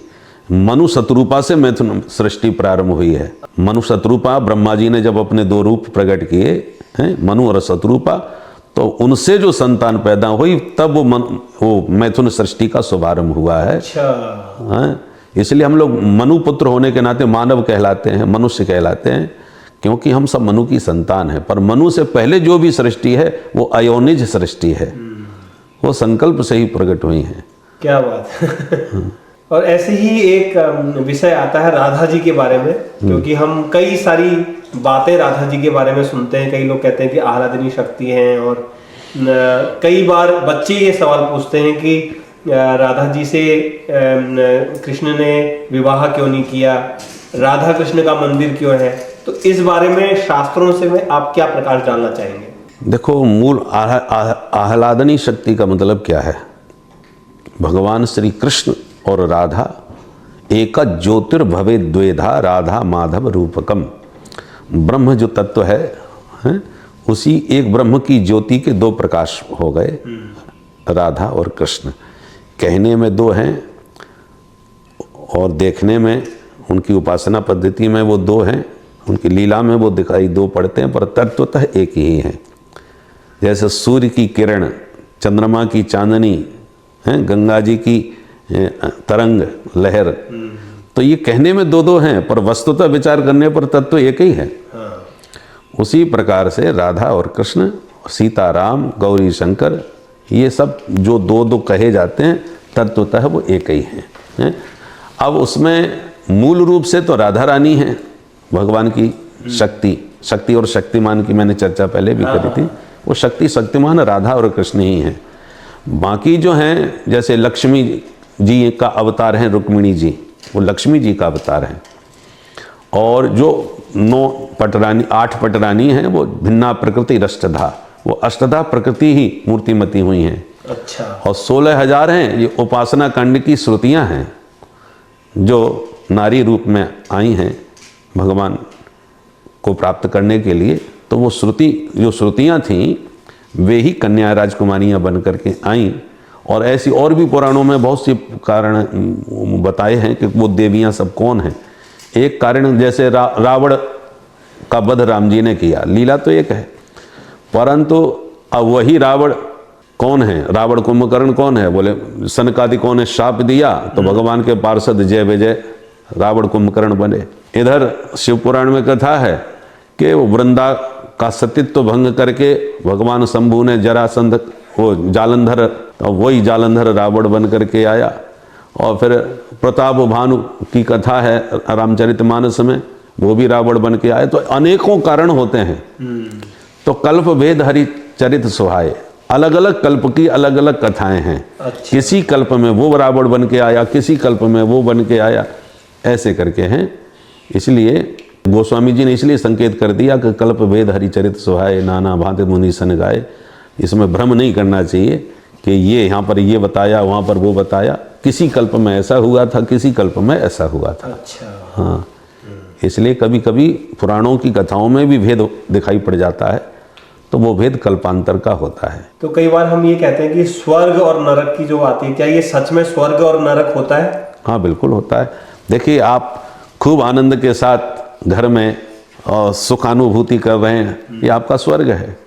मनु शत्रुपा से मैथुन सृष्टि प्रारंभ हुई है। मनु शत्रुपा, ब्रह्मा जी ने जब अपने दो रूप प्रकट किए हैं, मनु और शत्रुपा, तो उनसे जो संतान पैदा हुई, तब वो मैथुन सृष्टि का शुभारंभ हुआ है। अच्छा। इसलिए हम लोग मनु पुत्र होने के नाते मानव कहलाते हैं, मनुष्य कहलाते हैं, क्योंकि हम सब मनु की संतान है। पर मनु से पहले जो भी सृष्टि है वो अयोनिज सृष्टि है, वो संकल्प से ही प्रकट हुई है। क्या बात है। और ऐसे ही एक विषय आता है राधा जी के बारे में, क्योंकि हम कई सारी बातें राधा जी के बारे में सुनते हैं। कई लोग कहते हैं कि आह्लादनी शक्ति हैं, और कई बार बच्चे ये सवाल पूछते हैं कि राधा जी से कृष्ण ने विवाह क्यों नहीं किया, राधा कृष्ण का मंदिर क्यों है। तो इस बारे में शास्त्रों से में आप क्या प्रकाश डालना चाहेंगे? देखो, मूल आह्लादनी शक्ति का मतलब क्या है? भगवान श्री कृष्ण और राधा एक ज्योतिर्भवे द्वेधा राधा माधव रूपकम। ब्रह्म जो तत्व है, उसी एक ब्रह्म की ज्योति के दो प्रकाश हो गए, राधा और कृष्ण। कहने में दो हैं और देखने में, उनकी उपासना पद्धति में वो दो हैं, उनकी लीला में वो दिखाई दो पड़ते हैं, पर तत्वतः एक ही है। जैसे सूर्य की किरण, चंद्रमा की चांदनी है, गंगा जी की तरंग लहर, तो ये कहने में दो दो हैं, पर वस्तुतः विचार करने पर तत्व एक ही है। उसी प्रकार से राधा और कृष्ण, सीता राम, गौरी शंकर, ये सब जो दो दो कहे जाते हैं तत्वतः वो एक ही हैं। अब उसमें मूल रूप से तो राधा रानी है भगवान की शक्ति और शक्तिमान की मैंने चर्चा पहले भी करी थी। वो शक्ति शक्तिमान राधा और कृष्ण ही हैं। बाकी जो हैं जैसे लक्ष्मी जी का अवतार हैं रुक्मिणी जी, वो लक्ष्मी जी का अवतार हैं। और जो 8 पटरानी हैं वो भिन्ना प्रकृति अष्टधा, वो अष्टधा प्रकृति ही मूर्तिमती हुई हैं। अच्छा। और 16,000 हैं ये उपासना कांड की श्रुतियां हैं जो नारी रूप में आई हैं भगवान को प्राप्त करने के लिए। तो वो जो श्रुतियां थीं वे ही कन्या राजकुमारियां बन करके आईं। और ऐसी और भी पुराणों में बहुत सी कारण बताए हैं कि वो देवियां सब कौन हैं। एक कारण जैसे रावण का वध राम जी ने किया, लीला तो एक है, परंतु अब वही रावण कौन है, रावण कुंभकर्ण कौन है, बोले सनकादि कौन है शाप दिया तो भगवान के पार्षद जय विजय रावण कुंभकर्ण बने। इधर शिव पुराण में कथा है कि वो वृंदा का सतीत्व भंग करके भगवान शंभु ने जरासंध वो जालंधर, वही जालंधर रावण बन करके आया। और फिर प्रताप भानु की कथा है रामचरितमानस में, वो भी रावण बन के आए। तो अनेकों कारण होते हैं। तो कल्प भेद हरि चरित सुहाए, अलग अलग कल्प की अलग अलग कथाएं हैं। अच्छा। किसी कल्प में वो रावण बन के आया, किसी कल्प में वो बन के आया, ऐसे करके हैं। इसलिए गोस्वामी जी ने इसलिए संकेत कर दिया कि कल्प भेद हरिचरित सुहाए, नाना भांति मुनि सन गाए। इसमें भ्रम नहीं करना चाहिए कि ये यहाँ पर ये बताया, वहाँ पर वो बताया। किसी कल्प में ऐसा हुआ था, किसी कल्प में ऐसा हुआ था। अच्छा। हाँ, इसलिए कभी कभी पुराणों की कथाओं में भी भेद दिखाई पड़ जाता है, तो वो भेद कल्पांतर का होता है। तो कई बार हम ये कहते हैं कि स्वर्ग और नरक की जो बात है, क्या ये सच में स्वर्ग और नरक होता है? हाँ, बिल्कुल होता है। देखिए, आप खूब आनंद के साथ घर में और सुखानुभूति कर रहे हैं, ये आपका स्वर्ग है।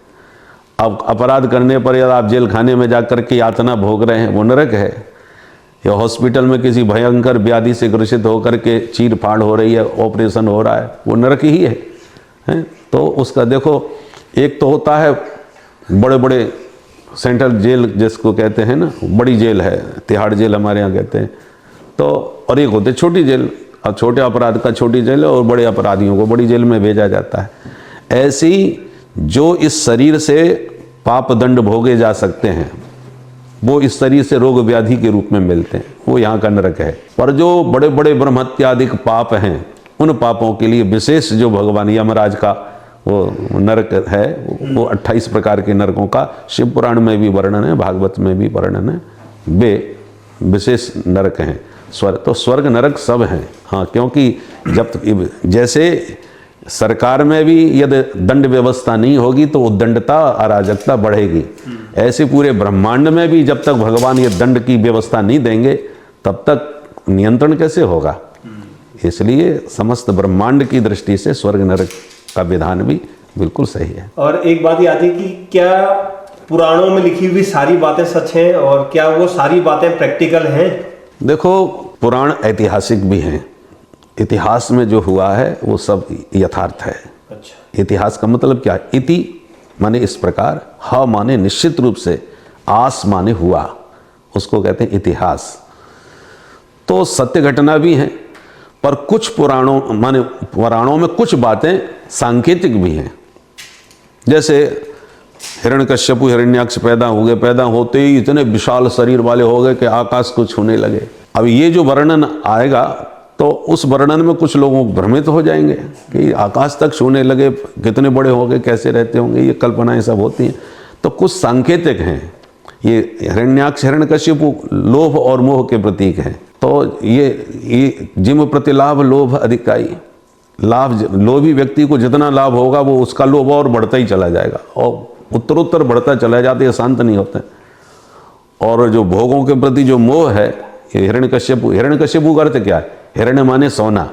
अब अपराध करने पर या आप जेल खाने में जाकर के यातना भोग रहे हैं, वो नरक है। या हॉस्पिटल में किसी भयंकर व्याधि से ग्रसित होकर के चीर फाड़ हो रही है, ऑपरेशन हो रहा है, वो नरक ही है। तो उसका देखो, एक तो होता है बड़े बड़े सेंट्रल जेल जिसको कहते हैं ना, बड़ी जेल है, तिहाड़ जेल हमारे यहाँ कहते हैं। तो और एक होते छोटी जेल, और छोटे अपराध का छोटी जेल है और बड़े अपराधियों को बड़ी जेल में भेजा जाता है। ऐसे ही जो इस शरीर से पाप दंड भोगे जा सकते हैं, वो इस शरीर से रोग व्याधि के रूप में मिलते हैं, वो यहाँ का नरक है। पर जो बड़े बड़े ब्रह्म हत्यादिक पाप हैं, उन पापों के लिए विशेष जो भगवान यमराज का वो नरक है, वो 28 प्रकार के नरकों का शिव पुराण में भी वर्णन है, भागवत में भी वर्णन है। वे विशेष नरक हैं। तो स्वर्ग नरक सब हैं। हाँ, क्योंकि जब जैसे सरकार में भी यदि दंड व्यवस्था नहीं होगी तो उद्दंडता अराजकता बढ़ेगी, ऐसे पूरे ब्रह्मांड में भी जब तक भगवान ये दंड की व्यवस्था नहीं देंगे तब तक नियंत्रण कैसे होगा। इसलिए समस्त ब्रह्मांड की दृष्टि से स्वर्ग नरक का विधान भी बिल्कुल सही है। और एक बात याद है कि क्या पुराणों में लिखी हुई सारी बातें सच हैं और क्या वो सारी बातें प्रैक्टिकल हैं? देखो, पुराण ऐतिहासिक भी हैं। इतिहास में जो हुआ है वो सब यथार्थ है। अच्छा। इतिहास का मतलब क्या है? इति माने इस प्रकार, ह माने निश्चित रूप से, आस माने हुआ, उसको कहते हैं इतिहास। तो सत्य घटना भी है, पर कुछ पुराणों में कुछ बातें सांकेतिक भी हैं। जैसे हिरण्यकश्यपु हिरण्याक्ष पैदा हो गए, पैदा होते ही इतने विशाल शरीर वाले हो गए कि आकाश को छूने लगे। अब ये जो वर्णन आएगा तो उस वर्णन में कुछ लोग भ्रमित हो जाएंगे कि आकाश तक छूने लगे, कितने बड़े हो गए, कैसे रहते होंगे, ये कल्पनाएं सब होती हैं। तो कुछ सांकेतिक हैं। ये हिरण्याक्ष हिरण्यकश्यपु लोभ और मोह के प्रतीक हैं। तो ये जिम प्रति लाभ लोभ अधिकाई, लोभी व्यक्ति को जितना लाभ होगा वो उसका लोभ और बढ़ता ही चला जाएगा और उत्तरोत्तर बढ़ता चला जाता है, शांत नहीं होता है। और जो भोगों के प्रति जो मोह है, हिरण्यकश्यपु का अर्थ क्या है? हिरण्य माने सोना,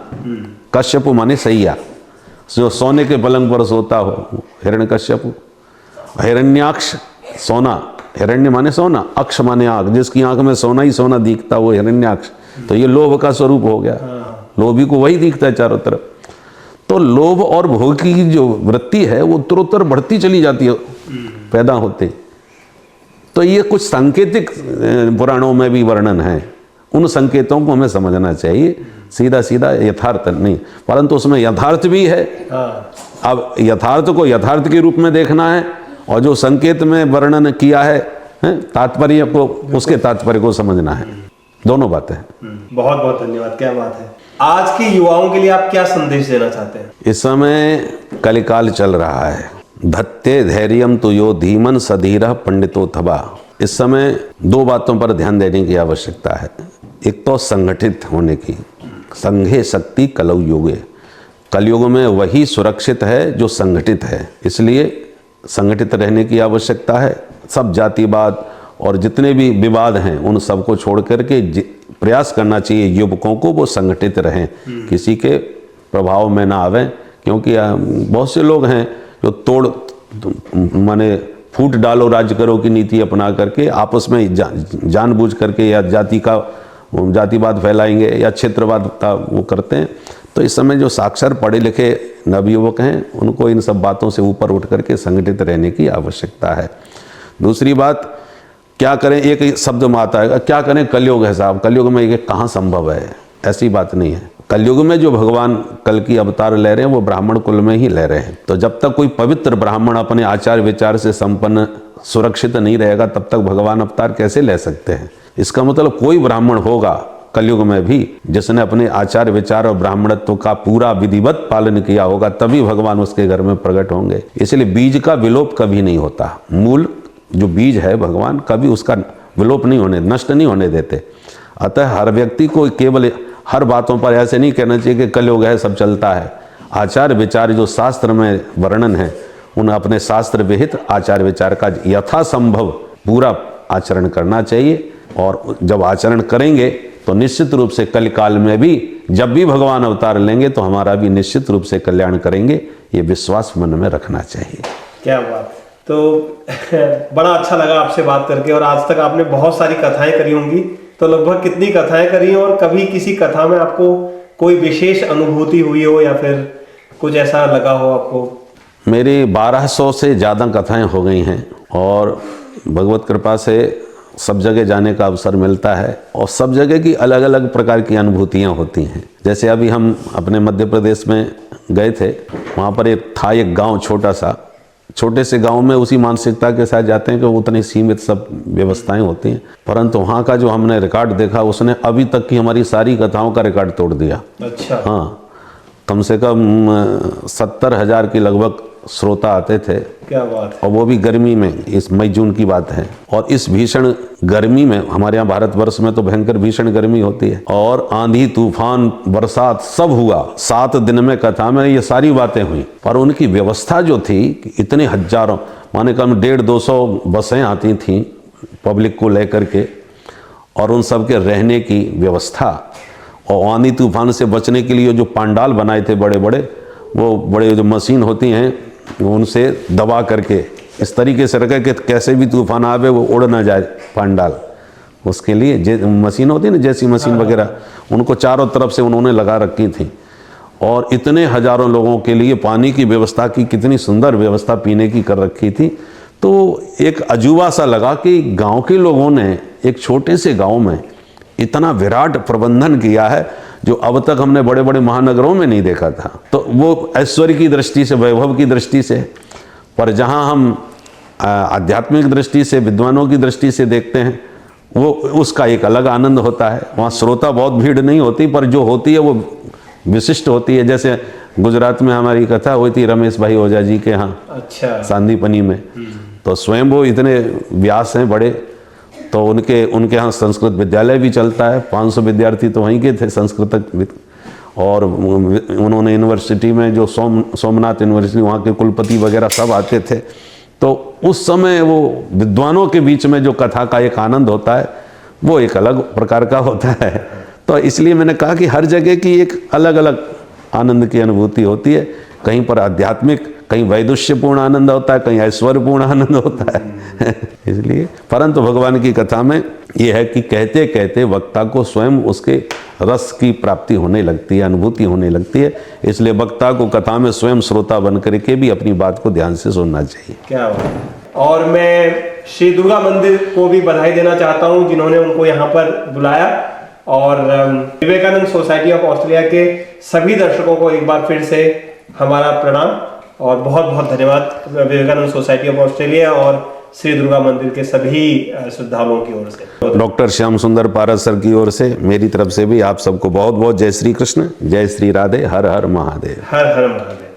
कश्यपु माने सैया, जो सोने के पलंग पर सोता हो, हिरण्यकश्यपु। हिरण्याक्ष सोना, हिरण्य माने सोना, अक्ष माने आंख, जिसकी आंख में सोना ही सोना दिखता, वो हिरण्याक्ष। तो ये लोभ का स्वरूप हो गया, लोभी को वही दिखता है चारों तरफ। तो लोभ और भोग की जो वृत्ति है वो उत्तरोत्तर बढ़ती चली जाती है पैदा होते। तो ये कुछ सांकेतिक पुराणों में भी वर्णन है, उन संकेतों को हमें समझना चाहिए, सीधा सीधा यथार्थ नहीं, परंतु उसमें यथार्थ भी है। अब यथार्थ को यथार्थ के रूप में देखना है और जो संकेत में वर्णन किया है तात्पर्य को, उसके तात्पर्य को समझना है, दोनों बातें हैं। बहुत बहुत धन्यवाद, क्या बात है। आज के युवाओं के लिए आप क्या संदेश देना चाहते हैं? इस समय कलिकाल चल रहा है, धत्ते धैर्यम तो यो धीमन सधीरः पंडितो थबा। इस समय दो बातों पर ध्यान देने की आवश्यकता है। एक तो संगठित होने की, संघे शक्ति कलौ युगे, कलयुग में वही सुरक्षित है जो संगठित है, इसलिए संगठित रहने की आवश्यकता है। सब जातिवाद और जितने भी विवाद हैं उन सबको छोड़ करके प्रयास करना चाहिए युवकों को वो संगठित रहें, किसी के प्रभाव में ना आवें, क्योंकि बहुत से लोग हैं जो माने फूट डालो राज करो की नीति अपना करके आपस में जानबूझ करके या जातिवाद फैलाएंगे या क्षेत्रवाद का वो करते हैं। तो इस समय जो साक्षर पढ़े लिखे नवयुवक हैं उनको इन सब बातों से ऊपर उठ करके संगठित रहने की आवश्यकता है। दूसरी बात, क्या करें, एक शब्द में आता है क्या करें, कलयुग है साहब, कलयुग में ये कहाँ संभव है, ऐसी बात नहीं है। कलयुग में जो भगवान कल की अवतार ले रहे हैं वो ब्राह्मण कुल में ही ले रहे हैं। तो जब तक कोई पवित्र ब्राह्मण अपने आचार विचार से संपन्न सुरक्षित नहीं रहेगा तब तक भगवान अवतार कैसे ले सकते हैं। इसका मतलब कोई ब्राह्मण होगा कलयुग में भी जिसने अपने आचार विचार और ब्राह्मणत्व का पूरा विधिवत पालन किया होगा, तभी भगवान उसके घर में प्रकट होंगे। इसलिए बीज का विलोप कभी नहीं होता, मूल जो बीज है भगवान कभी उसका विलोप नहीं होने, नष्ट नहीं होने देते। अतः हर व्यक्ति को केवल हर बातों पर ऐसे नहीं कहना चाहिए कि कलयुग है सब चलता है। आचार विचार जो शास्त्र में वर्णन है उन अपने शास्त्र विहित आचार विचार का यथासंभव पूरा आचरण करना चाहिए, और जब आचरण करेंगे तो निश्चित रूप से कल काल में भी जब भी भगवान अवतार लेंगे तो हमारा भी निश्चित रूप से कल्याण करेंगे, ये विश्वास मन में रखना चाहिए। क्या बात। तो बड़ा अच्छा लगा आपसे बात करके, और आज तक आपने बहुत सारी कथाएं करी होंगी, तो लगभग कितनी कथाएं करी, और कभी किसी कथा में आपको कोई विशेष अनुभूति हुई हो या फिर कुछ ऐसा लगा हो आपको? मेरी 1200 से ज़्यादा कथाएं हो गई हैं, और भगवत कृपा से सब जगह जाने का अवसर मिलता है, और सब जगह की अलग अलग प्रकार की अनुभूतियाँ होती हैं। जैसे अभी हम अपने मध्य प्रदेश में गए थे, वहाँ पर एक गाँव छोटे से गांव में उसी मानसिकता के साथ जाते हैं कि उतनी सीमित सब व्यवस्थाएं होती हैं, परंतु वहाँ का जो हमने रिकॉर्ड देखा उसने अभी तक की हमारी सारी कथाओं का रिकॉर्ड तोड़ दिया। अच्छा। हाँ, कम से कम 70,000 के लगभग श्रोता आते थे। क्या बात है। और वो भी गर्मी में, इस मई जून की बात है, और इस भीषण गर्मी में, हमारे यहाँ भारतवर्ष में तो भयंकर भीषण गर्मी होती है, और आंधी तूफान बरसात सब हुआ, 7 दिन में कथा में ये सारी बातें हुई। पर उनकी व्यवस्था जो थी, इतने हजारों माने कम 150-200 बसें आती थीं पब्लिक को लेकर के, और उन सब के रहने की व्यवस्था, और आंधी तूफान से बचने के लिए जो पंडाल बनाए थे बड़े बड़े, वो बड़े जो मशीन होती हैं उनसे दबा करके इस तरीके से रखे कि कैसे भी तूफान आवे वो उड़ ना जाए पंडाल, उसके लिए मशीन होती है ना, जैसी मशीन वगैरह, उनको चारों तरफ से उन्होंने लगा रखी थी। और इतने हजारों लोगों के लिए पानी की व्यवस्था की, कितनी सुंदर व्यवस्था पीने की कर रखी थी। तो एक अजूबा सा लगा कि गांव के लोगों ने एक छोटे से गांव में इतना विराट प्रबंधन किया है जो अब तक हमने बड़े बड़े महानगरों में नहीं देखा था। तो वो ऐश्वर्य की दृष्टि से, वैभव की दृष्टि से, पर जहाँ हम आध्यात्मिक दृष्टि से, विद्वानों की दृष्टि से देखते हैं, वो उसका एक अलग आनंद होता है। वहाँ श्रोता बहुत भीड़ नहीं होती, पर जो होती है वो विशिष्ट होती है। जैसे गुजरात में हमारी कथा हुई थी रमेश भाई ओझा जी के यहाँ, अच्छा, सांदीपनी में, तो स्वयं वो इतने व्यास हैं बड़े, तो उनके यहाँ संस्कृत विद्यालय भी चलता है, 500 विद्यार्थी तो वहीं के थे संस्कृत, और उन्होंने यूनिवर्सिटी में जो सोमनाथ यूनिवर्सिटी, वहाँ के कुलपति वगैरह सब आते थे। तो उस समय वो विद्वानों के बीच में जो कथा का एक आनंद होता है वो एक अलग प्रकार का होता है। तो इसलिए मैंने कहा कि हर जगह की एक अलग अलग आनंद की अनुभूति होती है। कहीं पर आध्यात्मिक, कहीं वैदुष्यपूर्ण आनंद होता है, कहीं ऐश्वर्यपूर्ण आनंद होता है इसलिए, परंतु भगवान की कथा में ये है कि कहते कहते वक्ता को स्वयं उसके रस की प्राप्ति होने लगती है, अनुभूति होने लगती है। इसलिए वक्ता को कथा में स्वयं श्रोता बन करके भी अपनी बात को ध्यान से सुनना चाहिए। क्या बात है। और मैं श्री दुर्गा मंदिर को भी बधाई देना चाहता हूं जिन्होंने उनको यहाँ पर बुलाया, और विवेकानंद सोसाइटी ऑफ ऑस्ट्रेलिया के सभी दर्शकों को एक बार फिर से हमारा प्रणाम और बहुत बहुत धन्यवाद विवेकानंद सोसाइटी ऑफ ऑस्ट्रेलिया और श्री दुर्गा मंदिर के सभी श्रद्धालुओं की ओर से। डॉक्टर श्याम सुंदर पारस सर की ओर से मेरी तरफ से भी आप सबको बहुत बहुत जय श्री कृष्ण, जय श्री राधे, हर हर महादेव। हर हर महादेव।